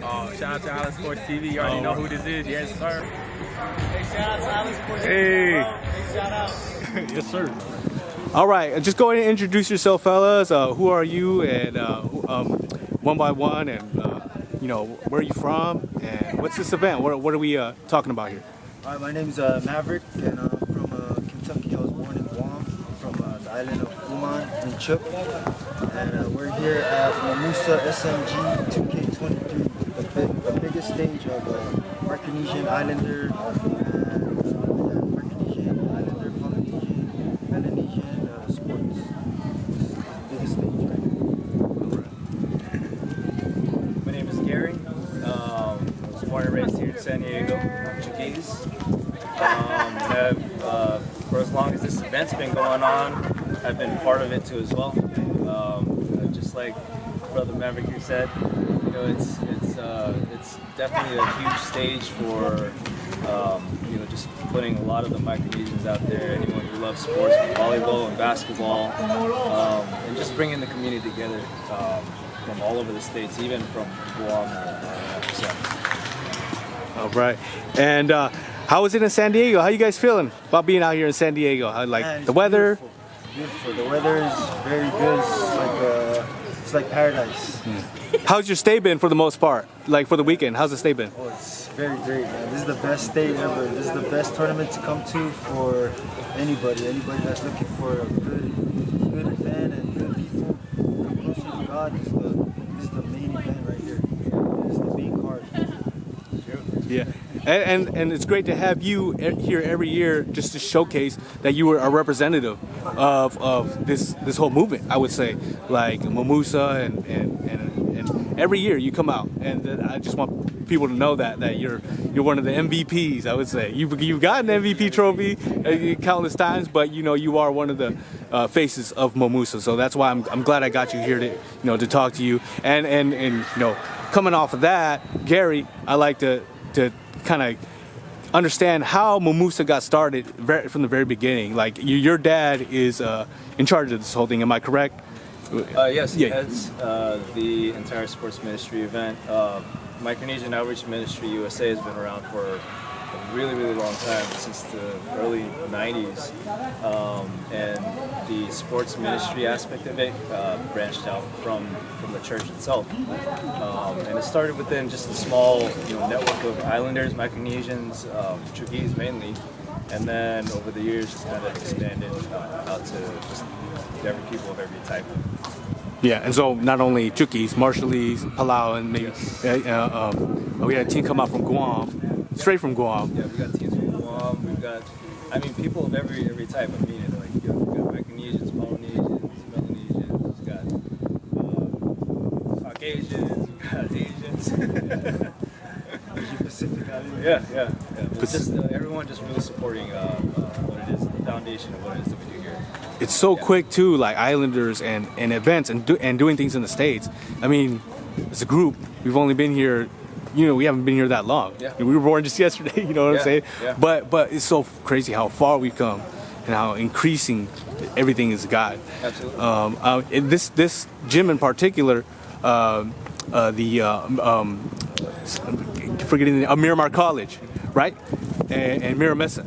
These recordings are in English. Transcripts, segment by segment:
Oh, shout out to Island Sports TV. You already know who this is. Yes, sir. Hey, shout out to Island Sports TV. Hey. Hey, shout out. Yes, sir. All right, just go ahead and introduce yourself, fellas. Who are you, and one by one, and you know, where are you from, and what's this event? What are we talking about here? All right, my name's Maverick, and I'm from Kentucky. I was born in Guam, from the island of Oman in Chuuk, and we're here at Mamusa SMG 2K23, the biggest stage of Micronesian Islander, Polynesian, Melanesian sports. This is the biggest stage right here. My name is Gary. I was born and raised here in San Diego, Chuukese. For as long as this event's been going on, I've been part of it too as well. Just like Brother Maverick here said, you know, it's definitely a huge stage for you know, just putting a lot of the Micronesians out there, anyone who loves sports, volleyball and basketball, and just bringing the community together from all over the states, even from Guam. All right, and how is it in San Diego? How you guys feeling about being out here in San Diego? How, like, Man, the weather? Beautiful. The weather is very good. It's like paradise. How's your stay been for the most part? Like for the weekend, how's the stay been? Oh, it's very great, man. This is the best day ever. This is the best tournament to come to for anybody. Anybody that's looking for a good event and good people. Come closer to God. This is the main event right here. This is the main card. Yeah, and it's great to have you here every year just to showcase that you were a representative of this whole movement. I would say, like Mamusa, and every year you come out, and I just want people to know that you're one of the MVPs. I would say you've gotten an MVP trophy countless times, but you know you are one of the faces of Mamusa. So that's why I'm glad I got you here to talk to you, and you know, coming off of that, Gary, I like to kind of understand how Mamusa got started from the very beginning. Like your dad is in charge of this whole thing. Am I correct? Yes, he heads the entire sports ministry event. Micronesian Outreach Ministry USA has been around for a really long time, since the early 90s, and the sports ministry aspect of it branched out from the church itself, and it started within just a small network of islanders, Micronesians, Chuukese mainly, and then over the years just kind of expanded out to just every people of every type. Yeah, and so not only Chuukese, Marshallese, Palau, and maybe we had a team come out from Guam, straight from Guam. Yeah, we got teams from Guam. We've got, I mean, people of every type. I mean, like we've got Micronesians, Polynesians, Melanesians. We've got Caucasians. We've got Asians. Asia Pacific Island. Yeah. But just everyone just really supporting what it is, the foundation of what it is that we do here. It's so quick too, like Islanders and events and doing things in the States. I mean, as a group, we've only been here, we haven't been here that long. Yeah. We were born just yesterday, you know what I'm saying? Yeah. But it's so crazy how far we've come and how increasing everything is God. Absolutely. This gym in particular, forgetting Miramar College, right? And Miramesa.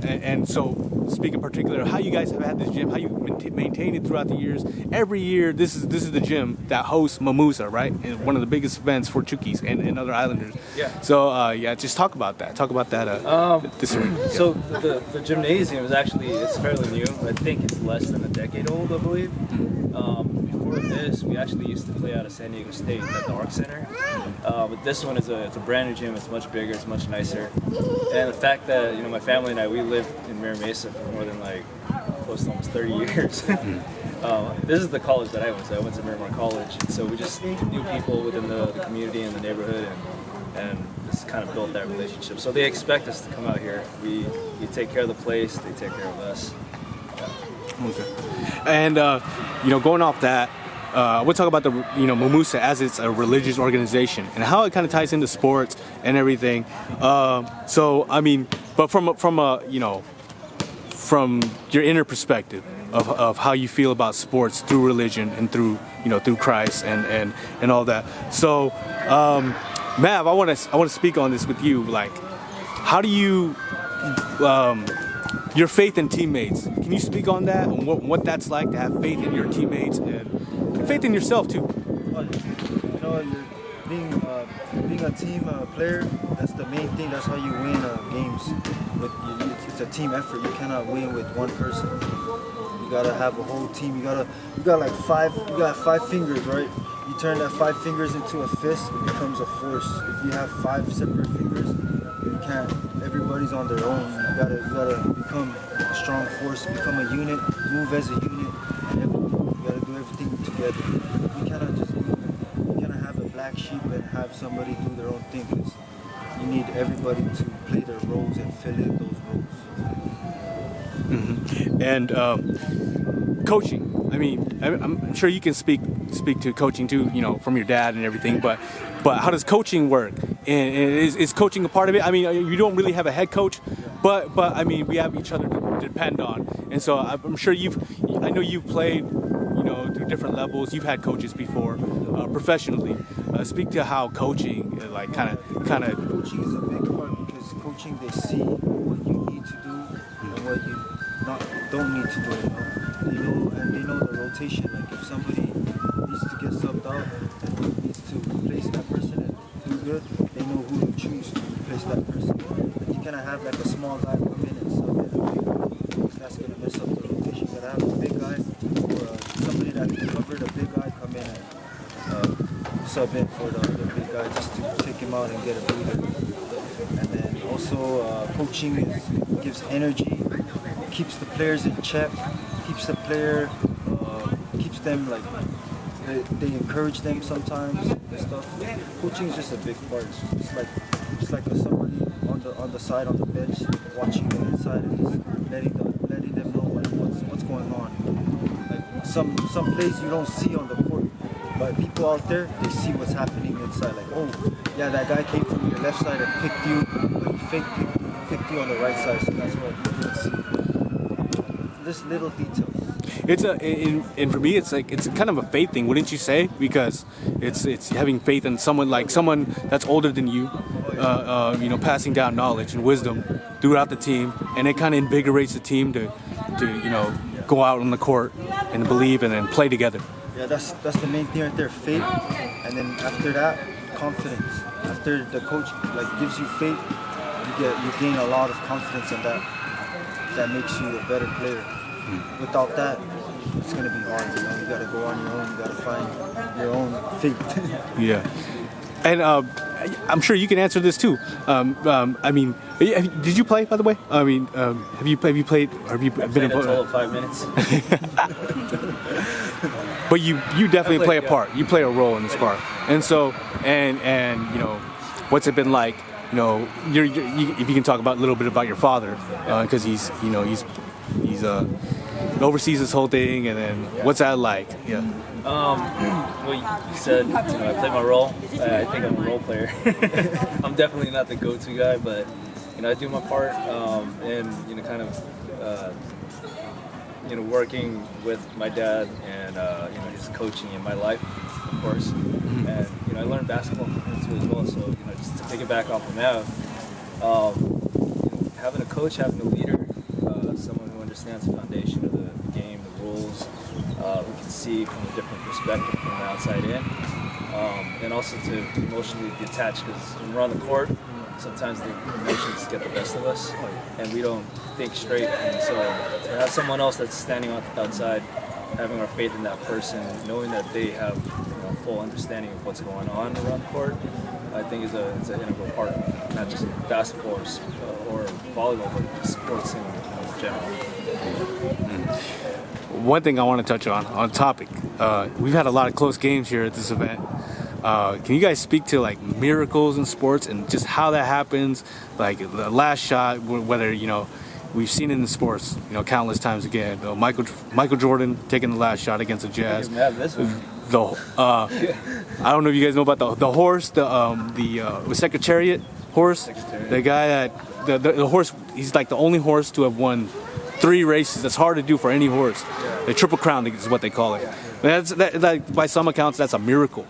And so, speak in particular, how you guys have had this gym, how you maintained it throughout the years. Every year, this is the gym that hosts Mamusa, right? And one of the biggest events for Chuukese and other islanders. Yeah. So, just talk about that. Talk about that. So the gymnasium it's fairly new. I think it's less than a decade old, I believe. Before this, we actually used to play out of San Diego State at the Arc Center. But this one it's a brand new gym. It's much bigger. It's much nicer. And the fact that my family and I, we lived in Mira Mesa for more than close to almost 30 years. This is the college that I went to. I went to Miramar College, and so we just knew people within the community and the neighborhood, and just kind of built that relationship. So they expect us to come out here. We take care of the place. They take care of us. Yeah. Okay. And going off that, we'll talk about the Mamusa as it's a religious organization and how it kind of ties into sports and everything. So I mean, but from your inner perspective of how you feel about sports through religion and through Christ and all that. So Mav, I want to speak on this with you. Like, how do you your faith in teammates? Can you speak on that and what that's like to have faith in your teammates and faith in yourself too? You know, being a team player, that's the main thing. That's how you win games. It's a team effort. You cannot win with one person. You gotta have a whole team. You got like five fingers, right? You turn that 5 fingers into a fist, it becomes a force. If you have 5 separate fingers, you can't. Everybody's on their own. You gotta become a strong force, become a unit, move as a unit, and everything. You gotta do everything together. You cannot have a black sheep and have somebody do their own thing. 'Cause you need everybody to play their roles and fill in those roles. Mm-hmm. And coaching. I mean, I'm sure you can speak to coaching too, you know, from your dad and everything. But how does coaching work? And is coaching a part of it? I mean, you don't really have a head coach, but I mean, we have each other to depend on. And so I'm sure I know you've played, you know, to different levels. You've had coaches before, professionally. Speak to how coaching, like, kind of. Coaching is a big part because coaching, they see what you need to do and what you don't need to do. You know, and they know the rotation. Like if somebody needs to get subbed out and needs to replace that person and do good, they know who to choose to replace that person. But you cannot have like a small guy come in and sub in a big guy, because that's gonna mess up the rotation. You gotta have a big guy or somebody that can cover the big guy come in and sub in for the big guy just to take him out and get a breather. And then also coaching gives energy, keeps the players in check, keeps the player, keeps them like, they encourage them sometimes and stuff. Coaching is just a big part. It's like somebody on the side on the bench watching them inside and just letting them know what's going on. Like some plays you don't see on the court, but people out there, they see what's happening inside. Like, oh yeah, that guy came from your left side and picked you, but he picked you on the right side. So that's what you can see. This little details. And for me, it's kind of a faith thing, wouldn't you say? Because it's having faith in someone that's older than you, you know, passing down knowledge and wisdom throughout the team, and it kind of invigorates the team to you know, go out on the court and believe and then play together. Yeah, that's the main thing right there, faith, and then after that, confidence. After the coach like gives you faith, you gain a lot of confidence, and that makes you a better player. Without that, it's gonna be hard. You know, you gotta go on your own. You gotta find your own faith. Yeah, and I'm sure you can answer this too. I mean, did you play, by the way? I mean, have you played? Have you been involved? A total of 5 minutes. But you definitely play a part. You play a role in this part. And so and you know, what's it been like? You know, if you can talk a little bit about your father, because he's oversees this whole thing, and then what's that like? Yeah. Well, you said, you know, I play my role. I think I'm a role player. I'm definitely not the go-to guy, but you know, I do my part, and you know, kind of you know, working with my dad, and you know, just coaching in my life, of course. And you know, I learned basketball from him too as well. So you know, just to piggyback off of Mav, you know, having a coach, having a leader, someone who understands the foundation of the game, the rules, who can see from a different perspective from the outside in, and also to emotionally detach, because when we're on the court, sometimes the emotions get the best of us, and we don't think straight. And so to have someone else that's standing outside, having our faith in that person, knowing that they have, you know, full understanding of what's going on around the court, I think is an integral part of not just basketball or volleyball, but sports in general. One thing I want to touch on topic, we've had a lot of close games here at this event. Can you guys speak to like miracles in sports and just how that happens? Like the last shot, whether, you know, we've seen it in sports, you know, countless times again. Michael Jordan taking the last shot against the Jazz. I don't know if you guys know about the horse, the Secretariat horse. The guy that the horse, he's like the only horse to have won 3 races. That's hard to do for any horse. The Triple Crown is what they call it. That, by some accounts, that's a miracle.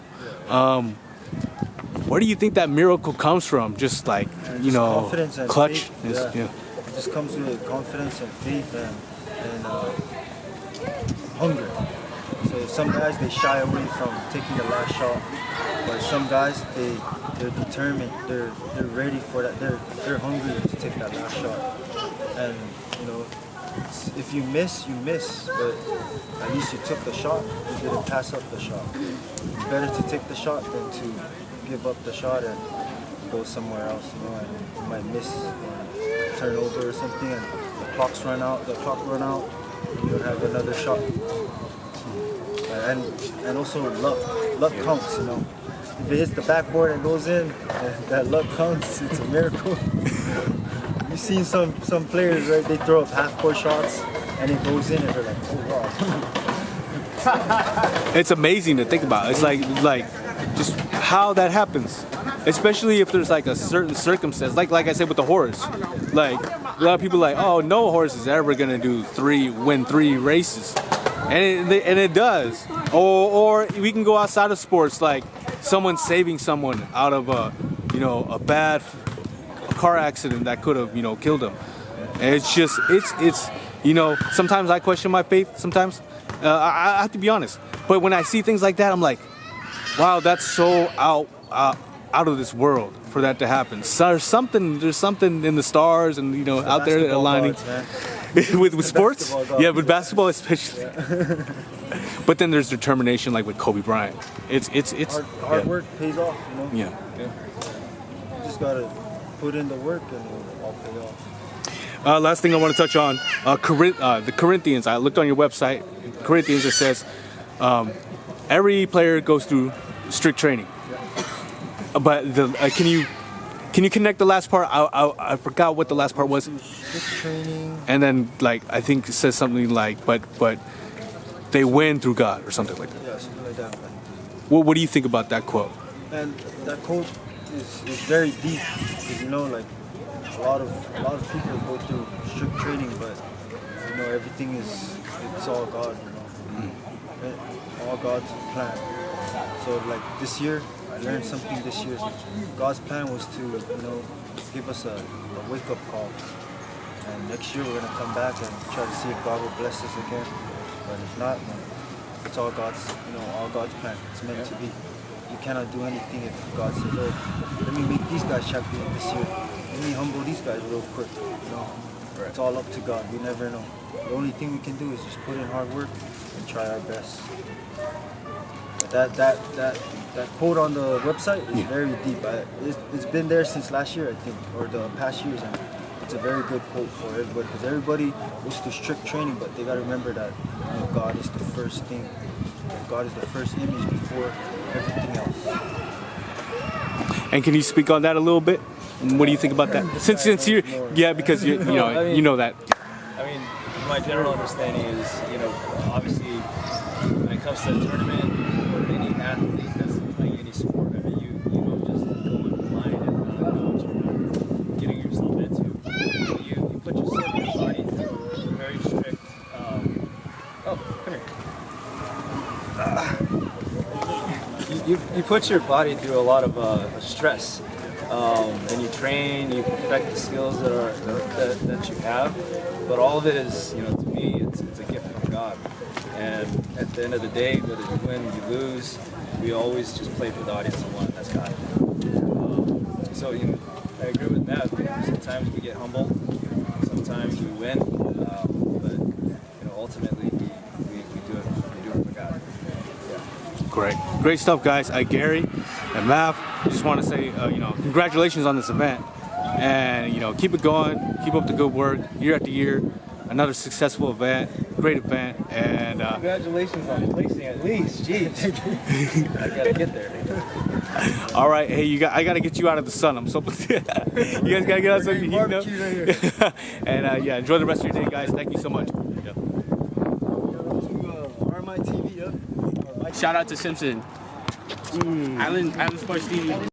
where do you think that miracle comes from? Just like, you know, confidence and clutch. faith. Yeah. It just comes with confidence and faith and hunger. So some guys, they shy away from taking the last shot, but some guys, they're determined. They're ready for that. They're hungry to take that last shot. And you know, if you miss, you miss. But at least you took the shot. You didn't pass up the shot. It's better to take the shot than to give up the shot and go somewhere else. You know, and you might miss or turn over or something, and the clock run out. You don't have another shot. And also luck counts. You know, if it hits the backboard and goes in, that luck counts. It's a miracle. You've seen some players, right? They throw up half-court shots and it goes in, and they're like, oh wow. It's amazing to think about. It's like just how that happens, especially if there's like a certain circumstance. Like I said with the horse, like a lot of people are like, oh, no horse is ever gonna win 3 races, and it does. Or we can go outside of sports, like someone saving someone out of a bad car accident that could have killed them. And it's sometimes I question my faith. Sometimes I have to be honest. But when I see things like that, I'm like, wow, that's so out of this world for that to happen. So there's something in the stars and out there aligning with sports. Yeah, with basketball especially. Yeah. But then there's determination, like with Kobe Bryant. It's hard work pays off. Yeah. You just gotta put in the work and it'll all pay off. Last thing I want to touch on, the Corinthians. I looked on your website. Corinthians, it says every player goes through strict training. But can you connect the last part? I forgot what the last part was. Strict training. And then I think it says something like, but they win through God or something like that. Yeah, something like that. What do you think about that quote? And that quote is very deep. Because, a lot of people go through strict training, but everything it's all God. All God's plan. So this year, I learned something this year. God's plan was to give us a wake-up call. And next year we're gonna come back and try to see if God will bless us again. But if not, then it's all God's plan. It's meant to be. You cannot do anything if God says, "Oh, let me make these guys champion this year. Let me humble these guys real quick." It's all up to God. We never know. The only thing we can do is just put in hard work and try our best. But that quote on the website is very deep. It's been there since last year, I think, or the past years, and it's a very good quote for everybody, because everybody goes through strict training, but they got to remember that God is the first thing. God is the first image before everything else. And can you speak on that a little bit? What do you think about that? Since you, because you know that. I mean, my general understanding is, obviously, when it comes to a tournament or any athlete that's playing any sport, I mean, you don't just go in blind and not know what you're getting yourself into. You put your body through very strict. Come here. You put your body through a lot of stress. And you train, you perfect the skills that you have, but all of it is, to me, it's a gift from God. And at the end of the day, whether you win or you lose, we always just play for the audience and one, that's God. So I agree with that. Sometimes we get humble, sometimes we win, but ultimately we do it for God. Yeah. Great stuff, guys. Gary and Mav, I just want to say, congratulations on this event, and keep it going, keep up the good work, year after year. Another successful event, great event, and congratulations on placing at least. Jeez, I gotta get there. All right, hey, I gotta get you out of the sun. I'm so you guys gotta get out of the sun. And enjoy the rest of your day, guys. Thank you so much. Shout out to Simpson. Island Sports TV.